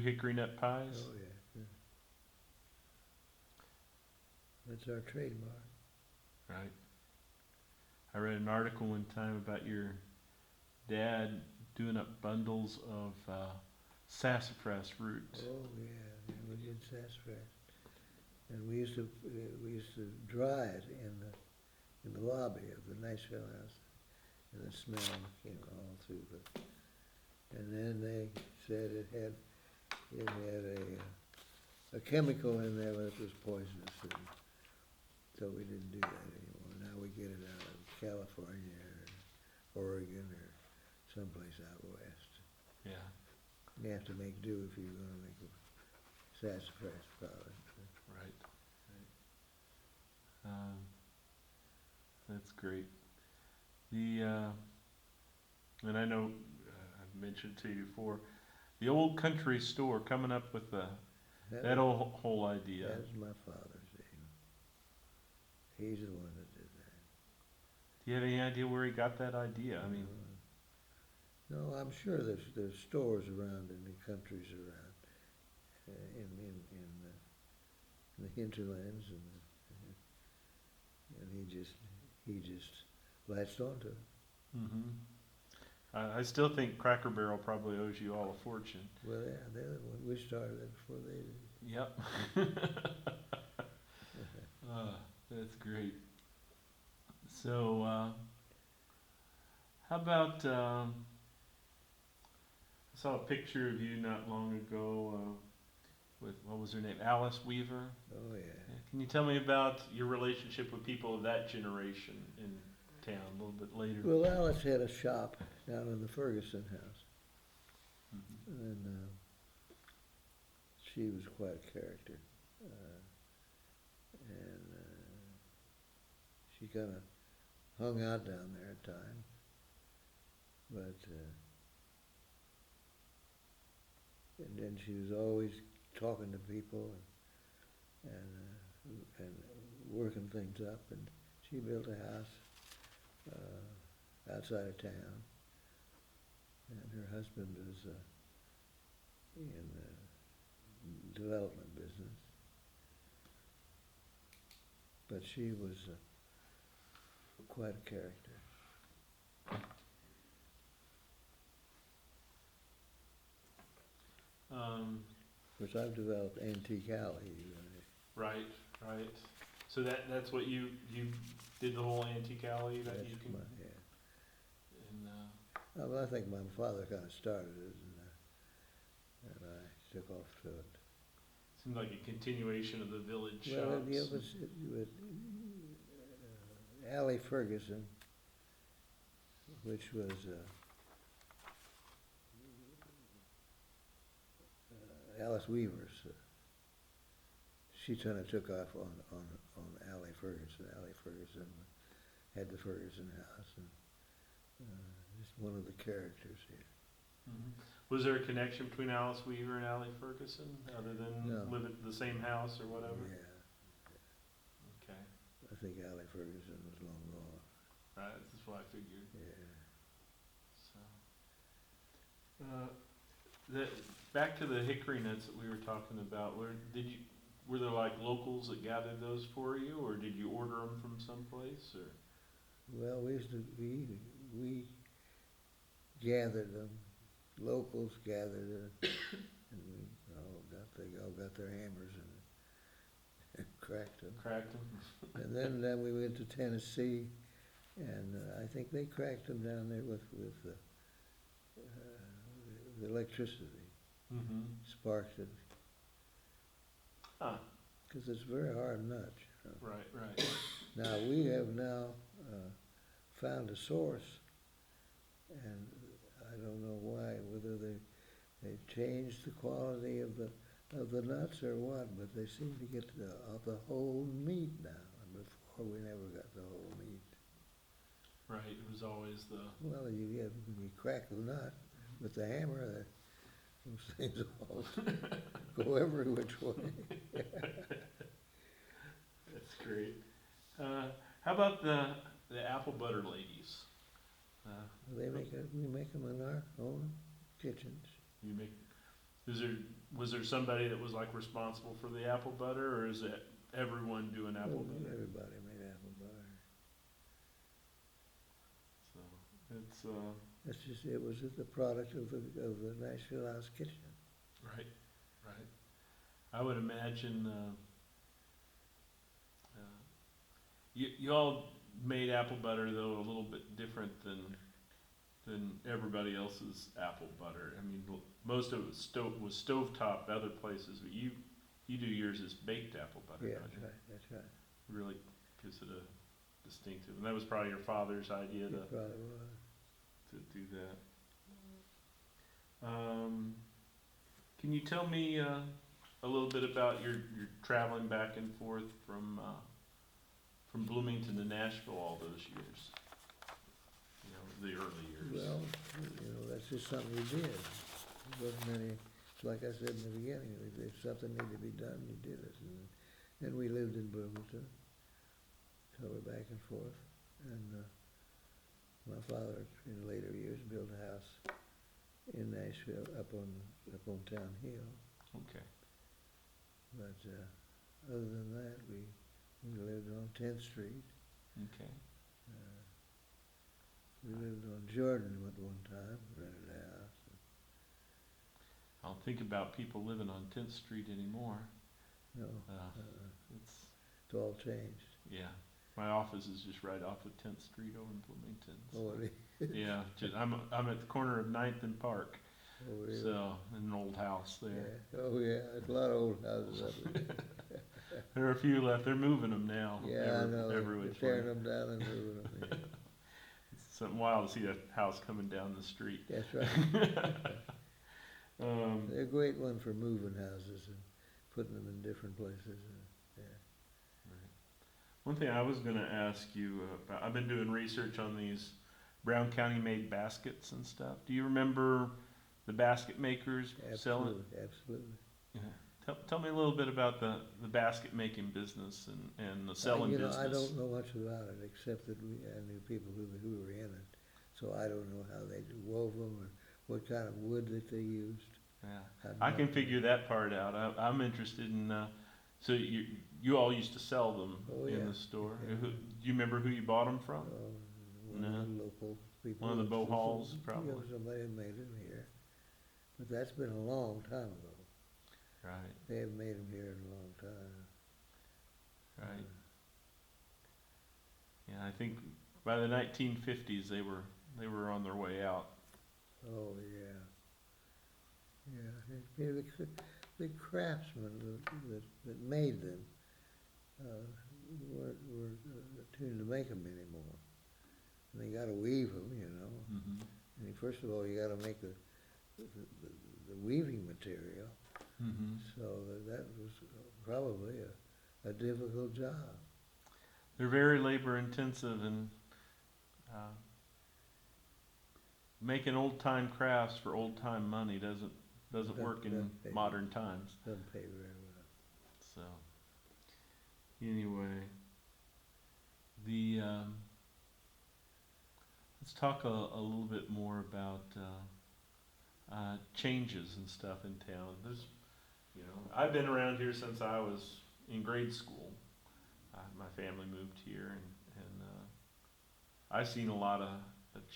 hickory nut pies? Oh, yeah. That's our trademark. Right. I read an article one time about your dad doing up bundles of sassafras roots. Oh, yeah, we did sassafras. And we used to dry it in the lobby of the Niceville house. And the smell came all through the, and then they said it had a chemical in there that was poisonous. And so we didn't do that anymore. Now we get it out of California or Oregon or someplace out west. Yeah. You have to make do if you're gonna make a sassafras product. Right. Um, that's great. And I know I've mentioned to you before, the old country store coming up with that whole idea. That's my father's name. He's the one that did that. Do you have any idea where he got that idea? I mean, No, I'm sure there's stores around in the countries around, in the hinterlands, and he just latched onto it. hmm I still think Cracker Barrel probably owes you all a fortune. Well, yeah, we started it before they did. Yep. That's great. So, how about, I saw a picture of you not long ago with, what was her name? Alice Weaver? Oh, yeah. Can you tell me about your relationship with people of that generation in town a little bit later? Well, Alice had a shop down in the Ferguson house, Mhm. and she was quite a character. And she kind of hung out down there at times, but and then she was always talking to people and working things up. And she built a house outside of town, and her husband was in the development business. But she was quite a character. Of course, I've developed Antique Alley. Right, right. So that's what you did, the whole Antique Alley that That's you can. yeah. And Well, I think my father kind of started it, and I took off to it. seemed like a continuation of the village Well, shops. it was Allie Ferguson, which was Alice Weaver's. She kind of took off on Allie Ferguson. Allie Ferguson had the Ferguson house, and just one of the characters here. Mhm. Was there a connection between Alice Weaver and Allie Ferguson, other than No. living at the same house or whatever? Yeah, Okay, I think Allie Ferguson was long gone. right. That's what I figured. Yeah. So, back to the hickory nuts that we were talking about. Were there like locals that gathered those for you, or did you order them from someplace, or? Well, we gathered them. Locals gathered them, and they all got their hammers and cracked them. Cracked them? And then we went to Tennessee, and I think they cracked them down there with the electricity, Mm-hmm. sparked it, Ah, because it's a very hard nut. right, right. Now, we have found a source, and I don't know why, whether they changed the quality of the nuts or what, but they seem to get the whole meat now. And before, we never got the whole meat. Right, it was always the. Well, you crack the nut with the hammer, those things all go every which way. That's great. How about the apple butter ladies? We make them in our own kitchens. You make, is there was there somebody that was like responsible for the apple butter, or is it everyone doing apple butter? Everybody made apple butter. So it's It's just, it was the product of the Nashville House Kitchen. right, right. I would imagine you all made apple butter though a little bit different than everybody else's apple butter. I mean, most of it was stovetop other places, but you do yours as baked apple butter, Yeah, don't you? that's right. Really gives it a distinctive, and that was probably your father's idea It probably was. to do that. Can you tell me a little bit about your traveling back and forth from Bloomington to Nashville all those years? You know, the early years. Well, that's just something we did. There wasn't any, like I said in the beginning, if something needed to be done, you did it. And we lived in Bloomington, so we're back and forth. And my father, in later years, built a house in Nashville up on Town Hill. Okay. But other than that, we lived on 10th Street. Okay. We lived on Jordan at one time, rented a house. I don't think about people living on 10th Street anymore. No, It's it's all changed. yeah. My office is just right off of 10th Street over in Bloomington. So, Oh, really? yeah, I'm at the corner of 9th and Park. Oh, really? So, in an old house there. Yeah. Oh, yeah, there's a lot of old houses up there. There are a few left. They're moving them now. Yeah, I know. Every They're which tearing way. them down and moving them. Yeah. It's something wild to see that house coming down the street. That's right. They're a great one for moving houses and putting them in different places. Right. One thing I was going to ask you about, I've been doing research on these Brown County made baskets and stuff. Do you remember the basket makers selling? Absolutely, absolutely. Yeah. Tell me a little bit about the basket making business and the selling business. I don't know much about it except that I knew people who were in it. So I don't know how they wove them or what kind of wood that they used. Yeah, I can figure that part out. I'm interested in. So you all used to sell them in the store. Yeah. Do you remember who you bought them from? One No. of the local people. One of the Bohalls, probably. Yeah, somebody had made them here. But that's been a long time ago. Right, They haven't made them here in a long time. right. Yeah, I think by the 1950s they were on their way out. Oh, yeah. Yeah, the craftsmen that made them weren't tuned to make them anymore. And they got to weave them, Mm-hmm. I mean, first of all, you got to make the weaving material. Mm-hmm. So that was probably a difficult job. They're very labor intensive, and making old time crafts for old time money doesn't work in Doesn't pay. modern times. Doesn't pay very well. So anyway, the let's talk a little bit more about changes and stuff in town. There's, I've been around here since I was in grade school. My family moved here, and I've seen a lot of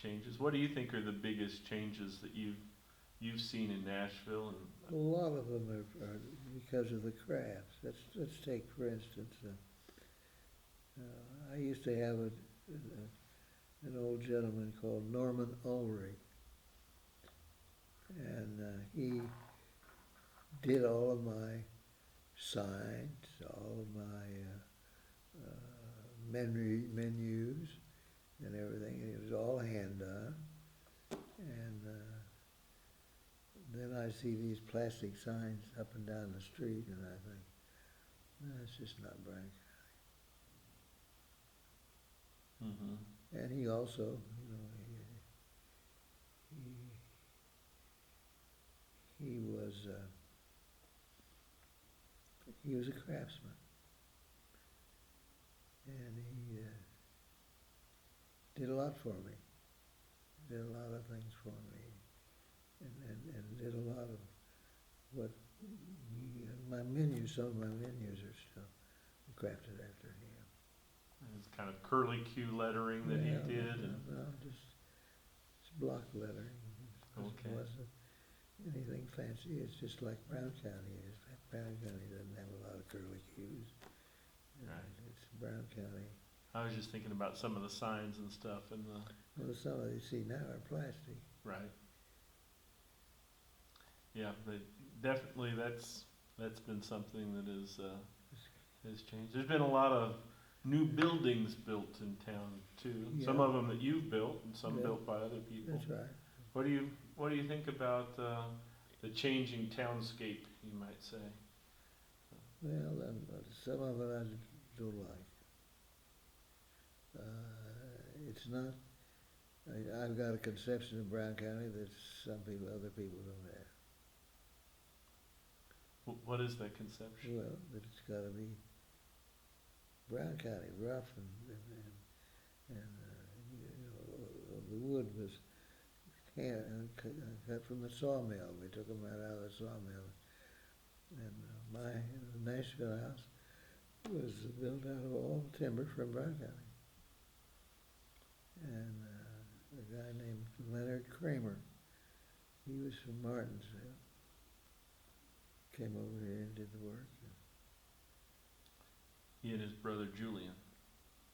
changes. What do you think are the biggest changes that you've seen in Nashville? A lot of them are because of the crafts. Let's take, for instance, I used to have an old gentleman called Norman Ulrich, and he did all of my signs, all of my menus and everything, and it was all hand done. And then I see these plastic signs up and down the street, and I think, that's just not Bryan County. Mm-hmm. And he also, he was a craftsman, and he did a lot for me. Did a lot of things for me, and did a lot of what my menus, some of my menus are still crafted after him. It's kind of curly Q lettering that he Well, did, and no, just it's block lettering. Okay. It wasn't anything fancy. It's just like Brown County is. Brown County doesn't have a lot of curly Qs. Right. It's Brown County. I was just thinking about some of the signs and stuff and the, Well, some of you see now are plastic. right. Yeah, but definitely that's been something that has changed. There's been a lot of new buildings built in town too. Some Yeah. of them that you've built and some Yeah. built by other people. That's right. What do you think about the changing townscape, you might say? Well, some of it I don't like. It's not, I've got a conception of Brown County that other people don't have. What is that conception? Well, that it's gotta be Brown County, rough the wood was cut from the sawmill. We took them right out of the sawmill. And my Nashville house was built out of all timber from Brown County. And a guy named Leonard Kramer, he was from Martinsville, came over here and did the work. He and his brother Julian,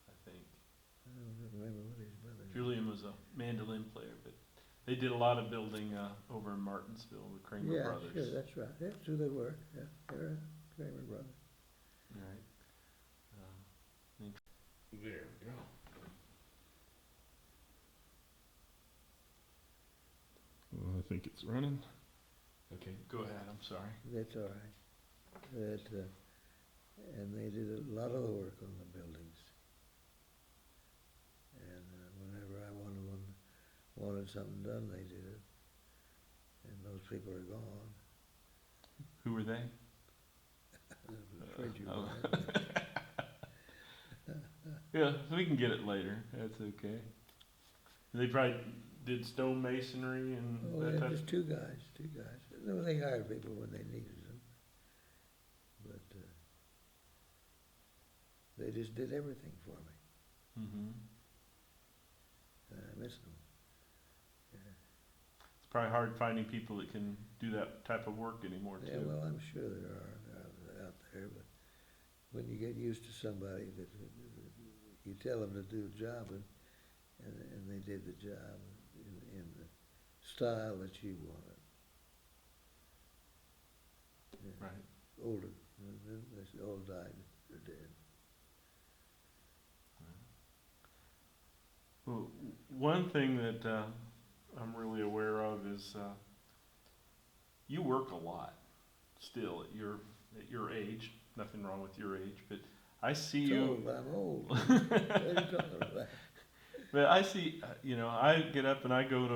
I think. I don't remember what his brother. Julian was a mandolin player, but they did a lot of building over in Martinsville, the Kramer brothers. Yeah, sure, that's right. That's who they were. Yeah, they're Kramer brothers. Right. There we go. Well, I think it's running. Okay, go ahead. I'm sorry. That's all right. And they did a lot of the work on the buildings. And whenever I wanted something done, they did it. And those people are gone. Who were they? I'm afraid you're Oh. right. Yeah, we can get it later. That's okay. They probably did stone masonry and Oh, that yeah, type. just two guys. No, they hired people when they needed them. But they just did everything for me. Mm-hmm. And I miss them. It's probably hard finding people that can do that type of work anymore too. Yeah, well, I'm sure there are out there, but when you get used to somebody that you tell them to do a job and they did the job in the style that you wanted. Yeah. Right. Older, they all died, they're dead. Well, one thing that I'm really aware of is you work a lot still at your age. Nothing wrong with your age, but I see you. I'm old. What are you talking about? But I see, I get up and I go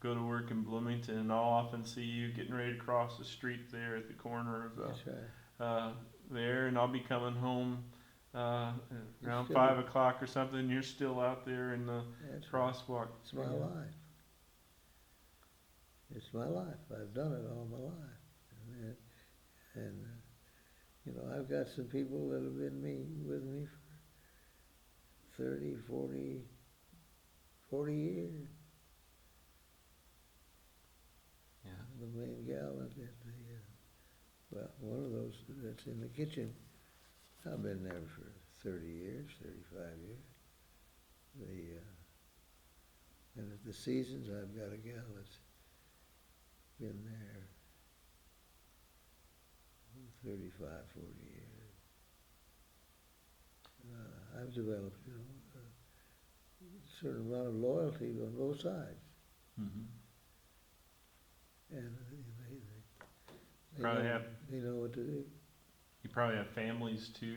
to work in Bloomington, and I'll often see you getting ready to cross the street there at the corner of That's right. there, and I'll be coming home around still- 5 o'clock or something. And you're still out there in the That's right. crosswalk. It's my life. It's my life. I've done it all my life. And I've got some people that have been with me for 30, 40 years. Yeah. The main gal one of those that's in the kitchen, I've been there for 30 years, 35 years. And at the seasons, I've got a gal that's been there 35, 40 years. I've developed, a certain amount of loyalty on both sides. Mm-hmm. And Probably have. they know what to do. You probably have families too,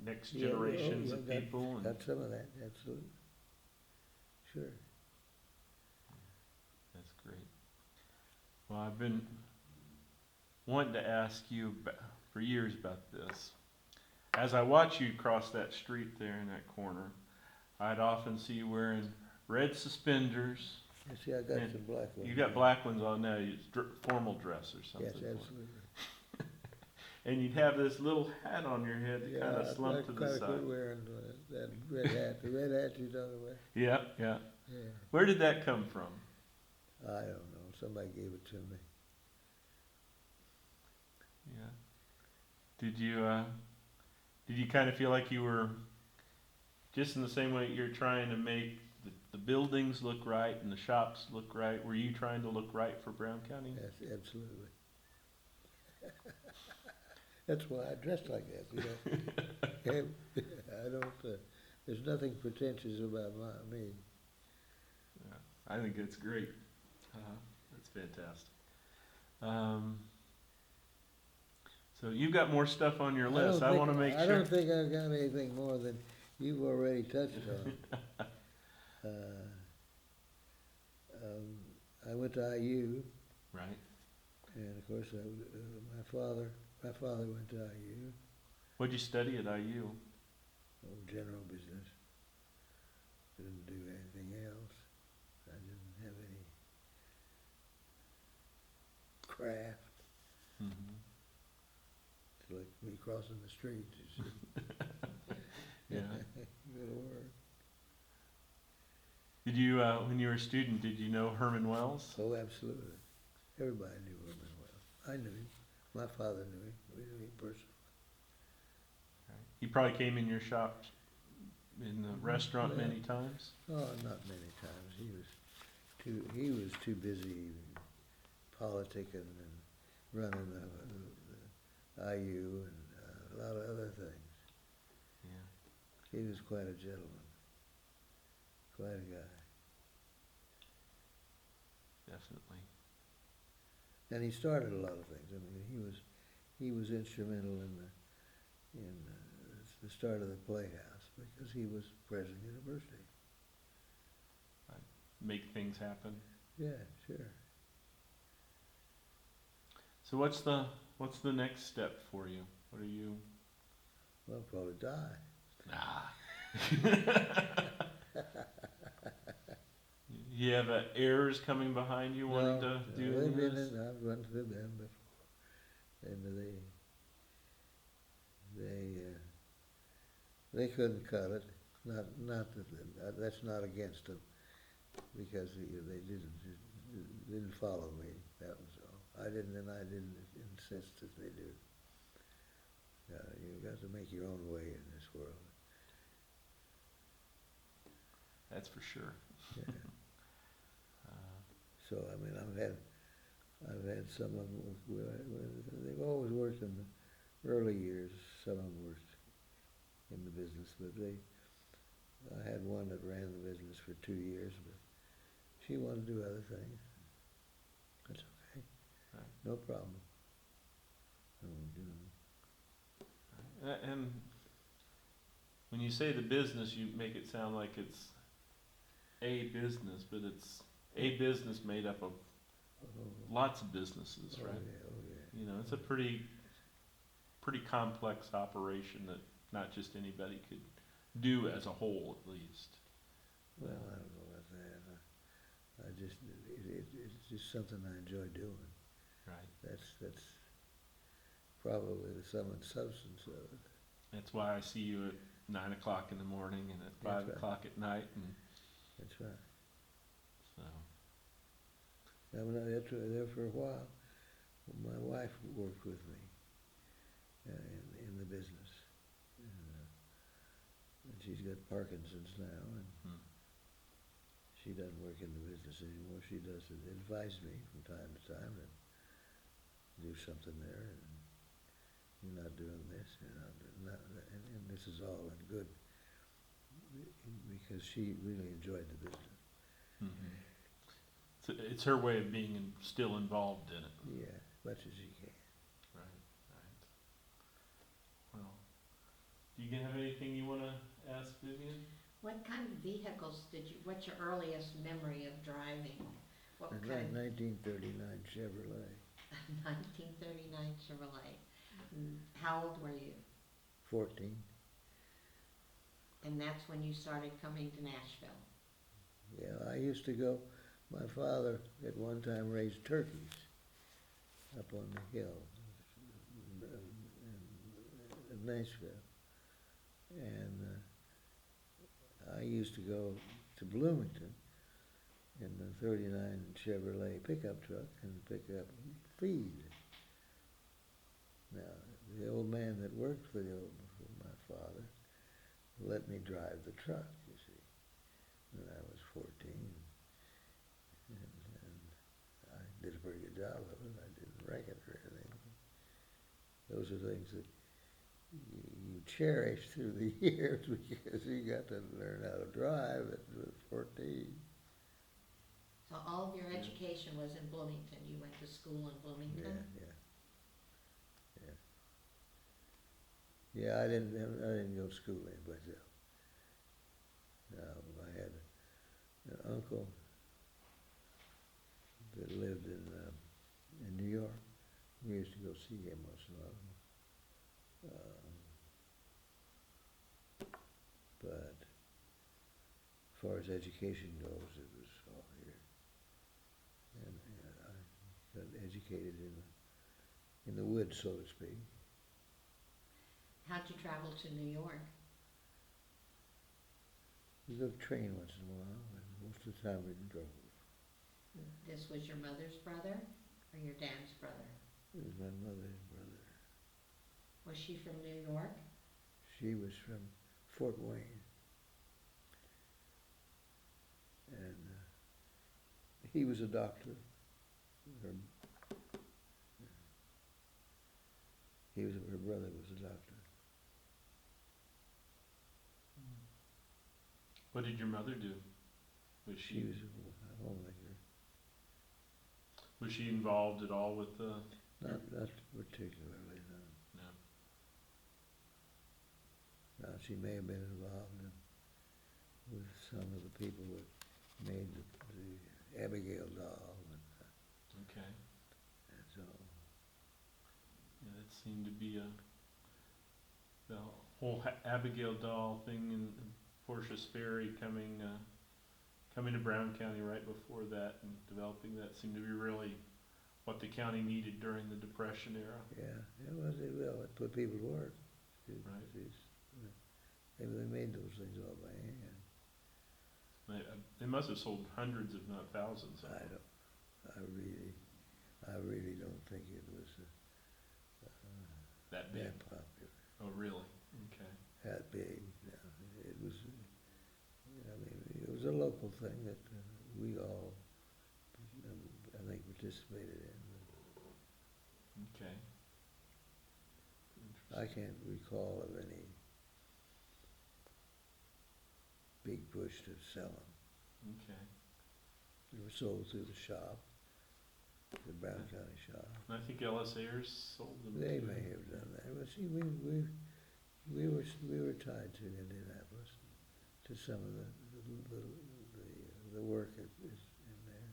next Yeah, generations of got- people. And Got some of that, absolutely. Sure. that's great. Well, I've been wanting to ask you for years about this. As I watch you cross that street there in that corner, I'd often see you wearing red suspenders. You see, I got And some black ones. You got black ones on now. It's formal dress or something. Yes, absolutely. and you'd have this little hat on your head that Yeah, kind of slumped to the I side. quit wearing that red hat, the red hat you talking about? Yeah, yeah. Yeah. Where did that come from? I don't know, somebody gave it to me. Yeah. Did you kind of feel like you were just in the same way you're trying to make the buildings look right and the shops look right? Were you trying to look right for Brown County? Yes, absolutely. That's why I dress like that, you know. I don't, there's nothing pretentious about me. Yeah, I think it's great. That's fantastic. Um, so you've got more stuff on your list. I want to make I sure. don't think I've got anything more than you've already touched on. I went to IU, Right. and of course, my father went to IU. What'd you study at IU? Oh, general business. Didn't do anything else. I didn't have any craft. Mm-hmm. It's like me crossing the street. You see. Yeah. Go to work. Did you, when you were a student, did you know Herman Wells? Oh, absolutely. Everybody knew Herman Wells. I knew him. My father knew him. We knew him personally. He probably came in your shop in the restaurant Yeah. many times. Oh, not many times. He was too busy politicking and running the IU and a lot of other things. Yeah. He was quite a gentleman, quite a guy. Definitely. And he started a lot of things. I mean, he was instrumental in the start of the Playhouse because he was president university. Make things happen. Yeah, sure. So what's the next step for you? What are you? Well, probably die. Nah. You have heirs coming behind you wanting to do this? I've run through them before, and they couldn't cut it. Not that that's not against them, because they didn't follow me. That was all. I didn't insist that they do. You've got to make your own way in this world. That's for sure. Yeah. So I mean, I've had some of them. They've always worked in the early years. Some of them worked in the business, but I had one that ran the business for 2 years, but she wanted to do other things. That's okay. Right. No problem. And when you say the business, you make it sound like it's a business, but it's a business made up of lots of businesses, right? Oh yeah. You know, it's a pretty complex operation that not just anybody could do as a whole, at least. Well, I don't know about that. It's just something I enjoy doing. Right. That's probably the sum and substance of it. That's why I see you at 9 o'clock in the morning and at 5 right. o'clock at night, and That's right. so. I was there for a while. My wife worked with me in the business, and she's got Parkinson's now, and she doesn't work in the business anymore. She does advise me from time to time to do something there, and you're not doing this, you're not doing that, and this is all in good, because she really enjoyed the business. Mm-hmm. It's her way of being still involved in it. Yeah, as much as she can. Right, right. Well, do you have anything you want to ask Vivian? What kind of vehicles what's your earliest memory of driving? What A kind? 1939 Chevrolet. 1939 Chevrolet. How old were you? 14. And that's when you started coming to Nashville. Yeah, I used to go. My father at one time raised turkeys up on the hill, Nashville. And I used to go to Bloomington in the 39 Chevrolet pickup truck and pick up feed. Now, the old man that worked for my father let me drive the truck, you see, when I was 14. And I did a pretty good job of it. I didn't wreck it or anything. Those are things that you cherish through the years because you got to learn how to drive at 14. So all of your education was in Bloomington? You went to school in Bloomington? Yeah, I didn't go to school anyplace else. I had an uncle that lived in New York. We used to go see him once in a while. But as far as education goes, it was all here. And I got educated in the woods, so to speak. How'd you travel to New York? We took a train once in a while, but most of the time we drove. This was your mother's brother or your dad's brother? It was my mother's brother. Was she from New York? She was from Fort Wayne. And he was a doctor. Her brother was a doctor. What did your mother do? Was She was a homemaker. Was she involved at all with the? Not particularly, no. No. Now, she may have been involved with some of the people that made the Abigail doll. Okay. And so, Yeah, that seemed to be the whole Abigail doll thing in Portia Sperry coming to Brown County right before that and developing that seemed to be really what the county needed during the Depression era. yeah, it put people to work. Right. They made those things all by hand. They must have sold hundreds, if not thousands. Of them. I really don't think it was That big. that popular, Oh, really? Okay. that big. No, it was, it was a local thing that we all, I think, participated in. Okay. I can't recall of any big push to sell them. Okay. They were sold through the shop, the Brown County shop. And I think Ellis Ayers sold them. They too. may have done that. But see, we were tied to Indianapolis, to some of the work is in there.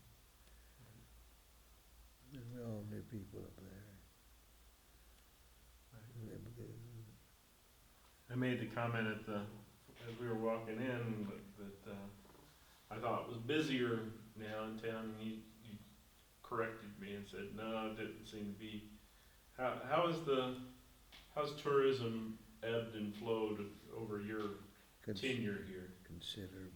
And we all knew people up there. I made the comment as we were walking in that I thought it was busier now in town, and you corrected me and said, no, it didn't seem to be. How's tourism ebbed and flowed over your tenure here? Considerable.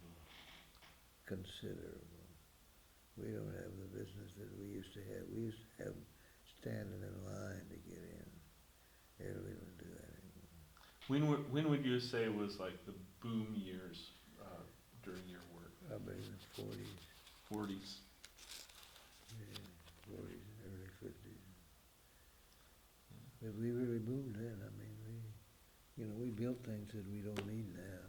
We don't have the business that we used to have. We used to have standing in line to get in. Here we don't do that anymore. When would you say was like the boom years during your work? Probably in the 40s. 40s. Yeah, 40s and early 50s. But we really boomed then. I mean, we built things that we don't need now.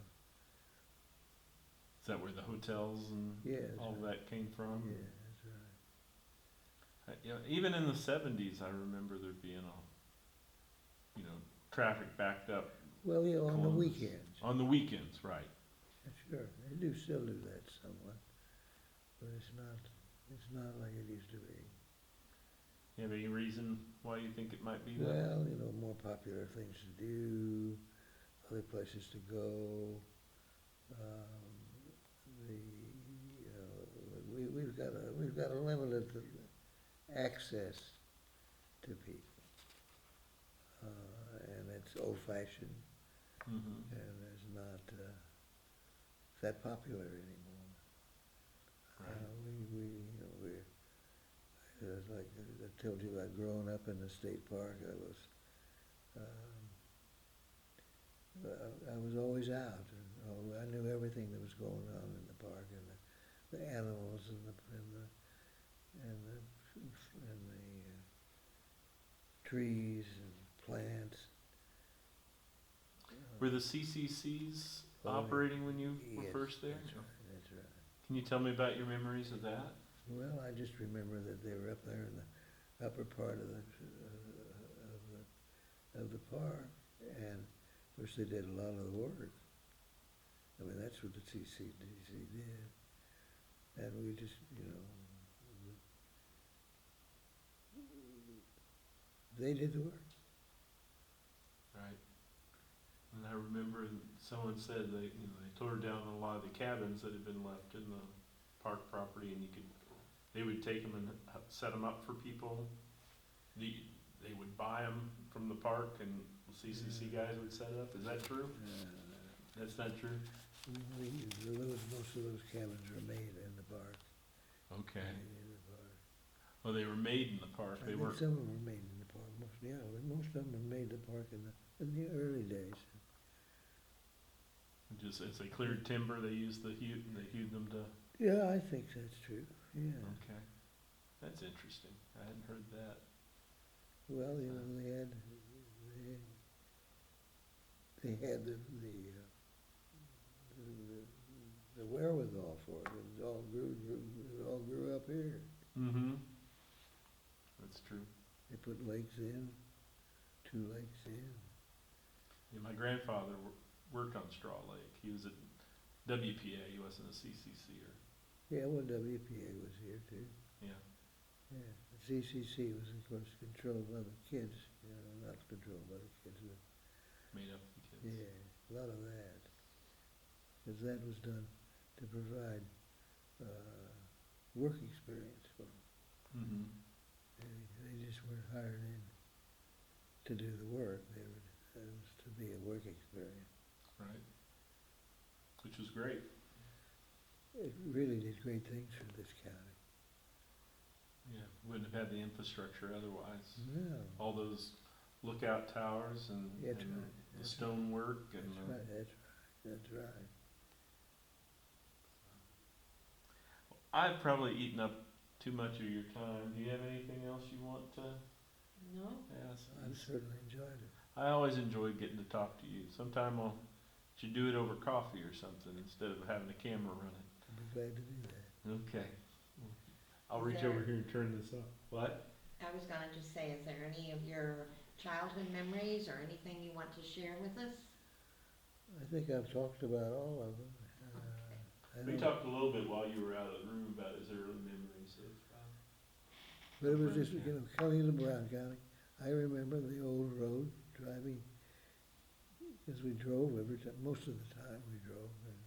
Is that where the hotels and Yeah, that's all right. that came from? Yeah, that's right. Even in the 70s, I remember there being traffic backed up Well, on the Columbus. weekends. on the weekends, right? Sure, they still do that somewhat, but it's not like it used to be. You have any reason why you think it might be that? Well, more popular things to do, other places to go. We've got a limited access to people, and it's old-fashioned, Mm-hmm. and it's not that popular anymore. Right. Like I told you about growing up in the state park, I was always out, and I knew everything that was going on in the park, and the animals, and the trees and plants. Were the CCCs Oh, operating when you were Yes, first there? That's right, that's right. Can you tell me about your memories of that? Well, I just remember that they were up there in the upper part of the park, and of course they did a lot of the work. I mean, that's what the CCDC did, and we just, they did the work. Right. And I remember someone said they tore down a lot of the cabins that had been left in the park property, and they would take them and set them up for people. They would buy them from the park, and CCC guys would set it up. Is that true? That's not true? Most of those cabins were made in the park. Okay. Made in the park. Well, they were made in the park. I They think weren't. some of them were made in the park. Most of them were made in the park in the early days. Just as they cleared timber, they used they hewed them to. Yeah, I think that's true. Yeah. Okay. That's interesting. I hadn't heard that. Well, they had the wherewithal for it. It all grew up here. Mm-hmm. That's true. They put lakes in, 2 lakes in. Yeah, my grandfather worked on Straw Lake. He was at WPA. He wasn't a CCCer. Yeah, well, WPA was here too. Yeah. Yeah, the CCC was, of course, controlled by the kids. Not controlled by the kids, but Made up the kids. yeah, a lot of that. Because that was done to provide work experience for them. Mm-hmm. They just weren't hired in to do the work. It was to be a work experience. Right. Which was great. It really did great things for this county. Yeah. Wouldn't have had the infrastructure otherwise. No, All those lookout towers and, That's and right. the That's stonework and that's right, that's right. I've probably eaten up too much of your time. Do you have anything else you want to No? ask? I've certainly enjoyed it. I always enjoyed getting to talk to you. Sometime should do it over coffee or something instead of having a camera running. I'd be glad to do that. Okay. I'll Is reach there- over here and turn this off. What? I was gonna just say, is there any of your childhood memories or anything you want to share with us? I think I've talked about all of them. I We don't- talked a little bit while you were out of the room about his early memories of. But it was just, coming to Brown County, I remember the old road, driving, because we drove every time, most of the time we drove, and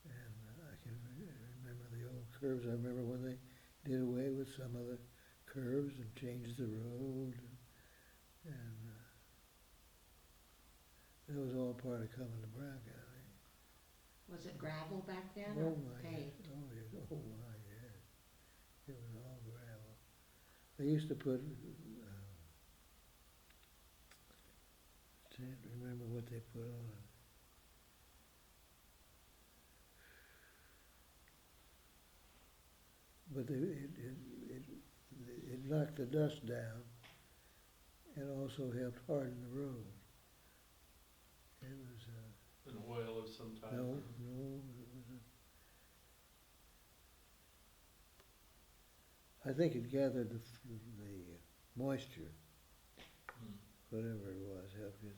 I can remember the old curves. I remember when they did away with some of the curves and changed the road, and that was all part of coming to Brown County. Was it gravel back then Oh or my, paved? oh yeah, oh my, yeah. It was all gravel. They used to put, can't remember what they put on it. But it knocked the dust down and also helped harden the road. It was, An oil of some type. no, it was I think it gathered the moisture, Hmm. whatever it was, helped, Okay.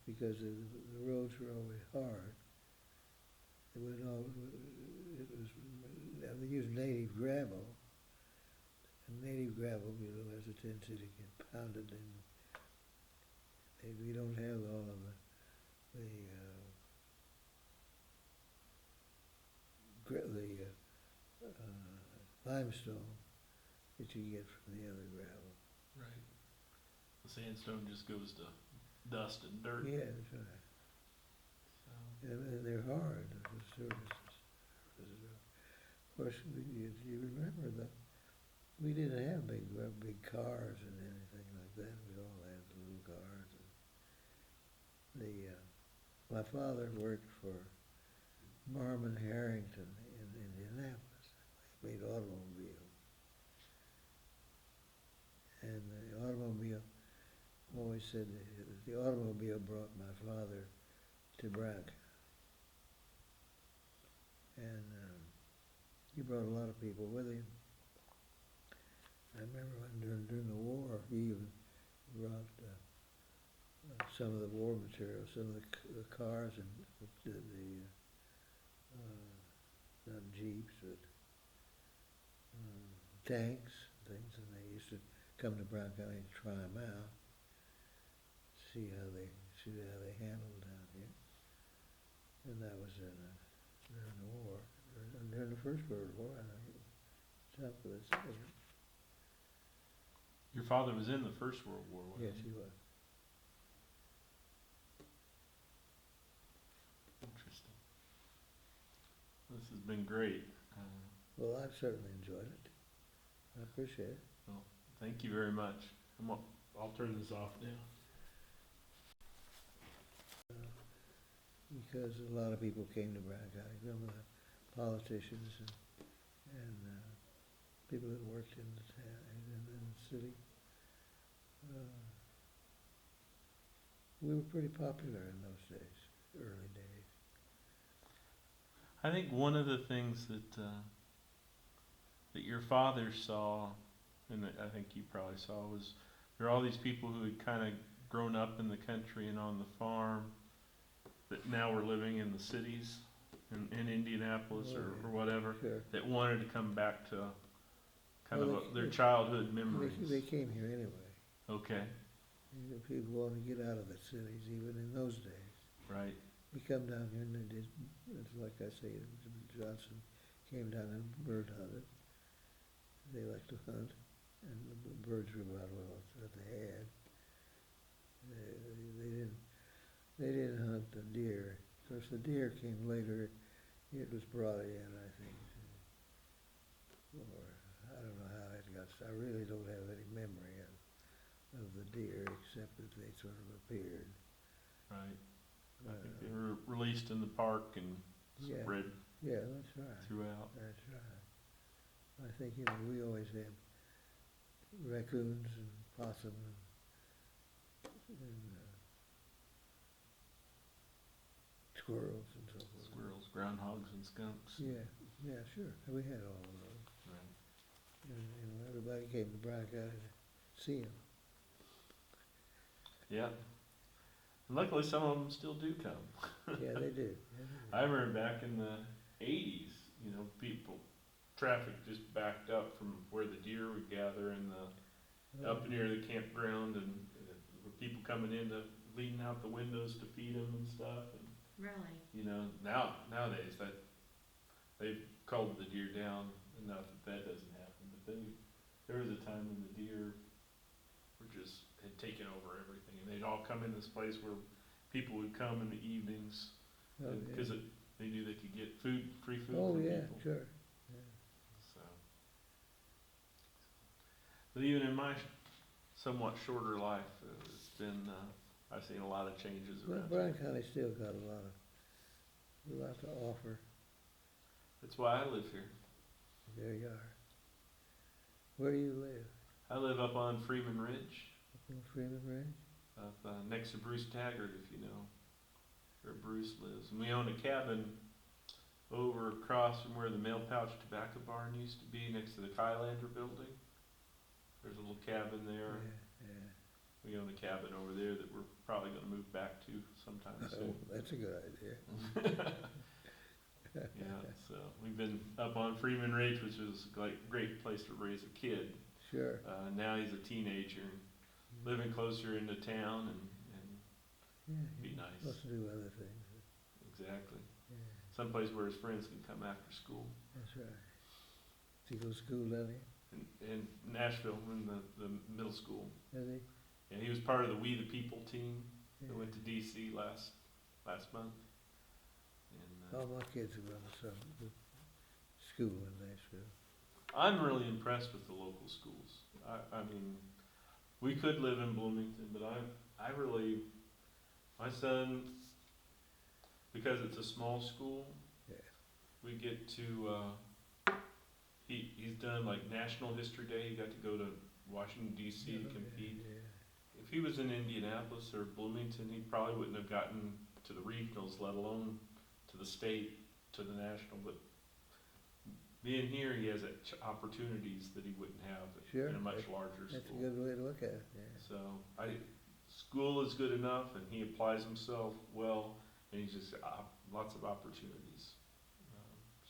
because the roads were always hard. It was, they used native gravel, and native gravel, has a tendency to get pounded, and we don't have all of the limestone that you get from the other gravel. Right. Sandstone just goes to dust and dirt. Yeah, that's right. So. And they're hard, the services. Of course, you remember that we didn't have big cars and anything like that. We all had little cars. My father worked for Marmon Harrington in Indianapolis. They made automobiles. And the automobile, always said that the automobile brought my father to Brown. And he brought a lot of people with him. I remember when during the war, he even brought some of the war material, some of the cars and not jeeps, but tanks, things, and they used to come to Brown County and try them out, see how they handled down here. And that was during the war, during the First World War. I know it was tough for the Second. Your father was in the First World War, wasn't Yes, he was. Interesting. This has been great. Well, I've certainly enjoyed it. I appreciate it. Thank you very much. I'll turn this off now. Because a lot of people came to Brown County, some of the politicians and people that worked in the town, in the city. We were pretty popular in those days, early days. I think one of the things that your father saw, and that I think you probably saw, was there are all these people who had kind of grown up in the country and on the farm that now were living in the cities in Indianapolis or whatever, Sure. that wanted to come back to kind Well, of their childhood memories. They came here anyway. Okay, People wanted to get out of the cities, even in those days. right. They come down here and they did, it's like I say, Johnson came down and bird hunted. They liked to hunt, and the birds were about all that they had. They didn't hunt the deer. Of course, the deer came later. It was brought in, I think, or I don't know how it got. I really don't have any memory of the deer, except that they sort of appeared. Right. I think they were released in the park and Yeah. spread Yeah, that's right. throughout. That's right. I think, we always had raccoons and possum and squirrels and so forth. Squirrels, groundhogs, and skunks. Yeah, sure. We had all of those. Right. And everybody came to Brown County to see them. Yeah. And luckily, some of them still do come. Yeah, they do. I remember back in the 80s, traffic just backed up from where the deer would gather in up near the campground, and people coming in leaning out the windows to feed them and stuff. And, Really? nowadays they've culled the deer down enough that doesn't happen. But there was a time when the deer had taken over everything, and they'd all come in this place where people would come in the evenings because they knew they could get free food Oh, from yeah, people. sure. So, but even in my somewhat shorter life, it's been I've seen a lot of changes Well, around Brown here. County still got a lot to offer. That's why I live here. There you are. Where do you live? I live up on Freeman Ridge, Up in Freeman Range? up next to Bruce Taggart, if you know where Bruce lives. And we own a cabin over across from where the Mail Pouch Tobacco Barn used to be, next to the Kylander building. There's a little cabin there. Yeah. We own a cabin over there that we're probably going to move back to sometime soon. Oh, that's a good idea. Yeah, so we've been up on Freeman Ridge, which is a great place to raise a kid. Sure. Now he's a teenager, and living closer into town, and Yeah, be he nice. wants to do other things. Exactly. Yeah, Someplace where his friends can come after school. that's right. Does he go to school down here? In Nashville, in the middle school. Does he? And he was part of the We the People team that Yeah. went to DC last month. And All my kids are going to the school in Nashville. I'm really impressed with the local schools. I mean, we could live in Bloomington, but I really, my son, because it's a small school, Yeah. we get to, he's done like National History Day. He got to go to Washington DC to Yeah, compete. yeah. If he was in Indianapolis or Bloomington, he probably wouldn't have gotten to the regionals, let alone to the state, to the national. But being here, he has opportunities that he wouldn't have Sure, in a much larger That's a school. good way to look at it, yeah. So school is good enough, and he applies himself well, and he's just lots of opportunities.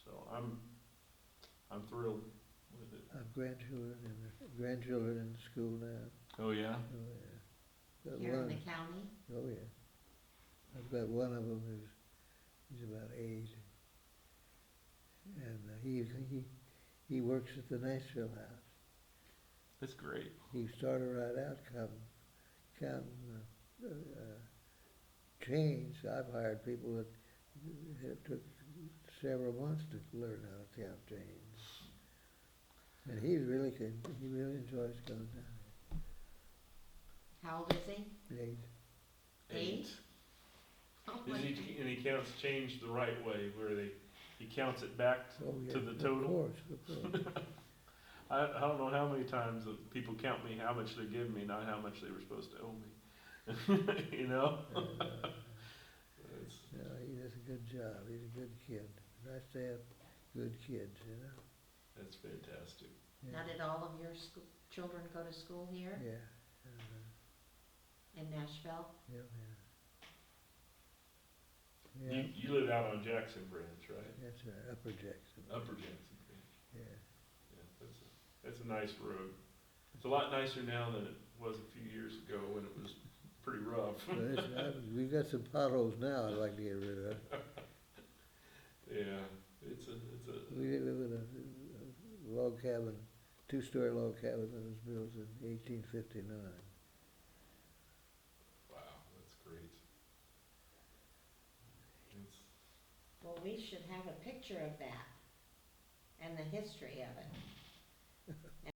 So I'm thrilled with it. I have grandchildren in the school now. Oh yeah. Oh, yeah. Got Here in one- the county? Oh, yeah. I've got one of them he's about 8. And he works at the Nashville House. That's great. He started right out counting change. I've hired people that it took several months to learn how to count change. And he really enjoys going down How old is he? there. 8. 8? Oh, my And he counts change the right way, where he counts it back Oh, yeah. to the total. Of course. I don't know how many times that people count me how much they give me, not how much they were supposed to owe me. You know? It's- No, he does a good job. He's a good kid. Nice to have good kids, you know? That's fantastic. Now, did all of your children go to school here Yeah. in Nashville? Yeah. You, Yeah, you live out on Jackson Branch, right? that's right, Upper Jackson. Upper Jackson Branch. Yeah. Yeah, that's a nice road. It's a lot nicer now than it was a few years ago when it was pretty rough. We've got some potholes now I'd like to get rid of. Yeah, it's a. We live in a log cabin, 2-story log cabin that was built in 1859. Wow, that's great. It's, Well, we should have a picture of that and the history of it.